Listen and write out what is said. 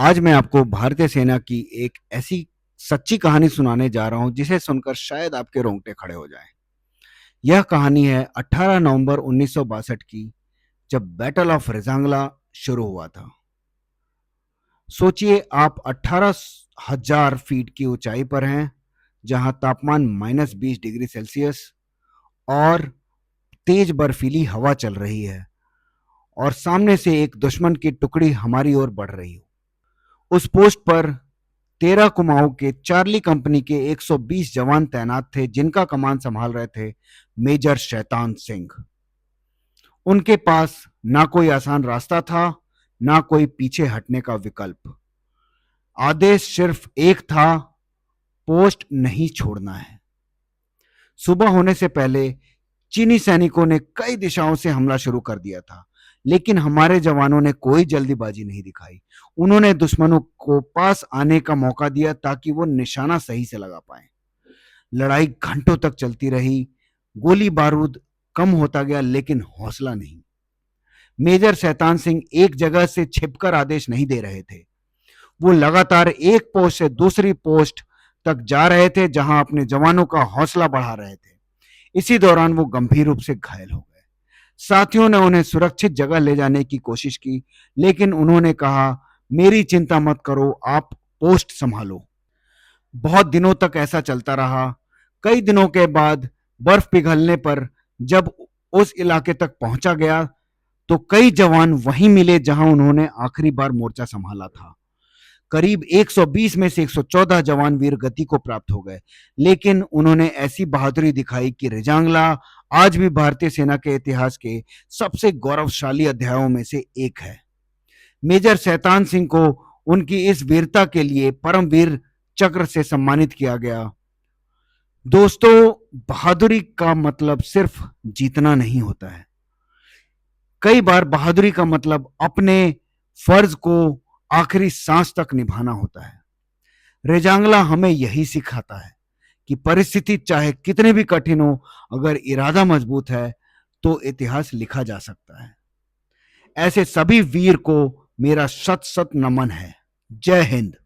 आज मैं आपको भारतीय सेना की एक ऐसी सच्ची कहानी सुनाने जा रहा हूं जिसे सुनकर शायद आपके रोंगटे खड़े हो जाएं। यह कहानी है 18 नवंबर 1962 की, जब बैटल ऑफ रेजांगला शुरू हुआ था। सोचिए, आप 18,000 फीट की ऊंचाई पर हैं, जहां तापमान -20 डिग्री सेल्सियस और तेज बर्फीली हवा चल रही है, और सामने से एक दुश्मन की टुकड़ी हमारी ओर बढ़ रही हो। उस पोस्ट पर 13 कुमाऊं के चार्ली कंपनी के 120 जवान तैनात थे, जिनका कमान संभाल रहे थे मेजर शैतान सिंह। उनके पास ना कोई आसान रास्ता था, ना कोई पीछे हटने का विकल्प। आदेश सिर्फ एक था, पोस्ट नहीं छोड़ना है। सुबह होने से पहले चीनी सैनिकों ने कई दिशाओं से हमला शुरू कर दिया था, लेकिन हमारे जवानों ने कोई जल्दीबाजी नहीं दिखाई। उन्होंने दुश्मनों को पास आने का मौका दिया ताकि वो निशाना सही से लगा पाए। लड़ाई घंटों तक चलती रही। गोली बारूद कम होता गया, लेकिन हौसला नहीं। मेजर शैतान सिंह एक जगह से छिपकर आदेश नहीं दे रहे थे। वो लगातार एक पोस्ट से दूसरी पोस्ट तक जा रहे थे, जहां अपने जवानों का हौसला बढ़ा रहे थे। इसी दौरान वो गंभीर रूप से घायल हो गए। साथियों ने उन्हें सुरक्षित जगह ले जाने की कोशिश की, लेकिन उन्होंने कहा, मेरी चिंता मत करो, आप पोस्ट संभालो। बहुत दिनों तक ऐसा चलता रहा। कई दिनों के बाद बर्फ पिघलने पर जब उस इलाके तक पहुंचा गया, तो कई जवान वहीं मिले जहां उन्होंने आखिरी बार मोर्चा संभाला था। करीब 120 में से 114 जवान वीर गति को प्राप्त हो गए, लेकिन उन्होंने ऐसी बहादुरी दिखाई कि रेजांगला आज भी भारतीय सेना के इतिहास के सबसे गौरवशाली अध्यायों में से एक है। मेजर शैतान सिंह को उनकी इस वीरता के लिए परमवीर चक्र से सम्मानित किया गया। दोस्तों, बहादुरी का मतलब सिर्फ जीतना नहीं होता है। कई बार बहादुरी का मतलब अपने फर्ज को आखिरी सांस तक निभाना होता है। रेजांगला हमें यही सिखाता है कि परिस्थिति चाहे कितनी भी कठिन हो, अगर इरादा मजबूत है तो इतिहास लिखा जा सकता है। ऐसे सभी वीर को मेरा शत शत नमन है। जय हिंद।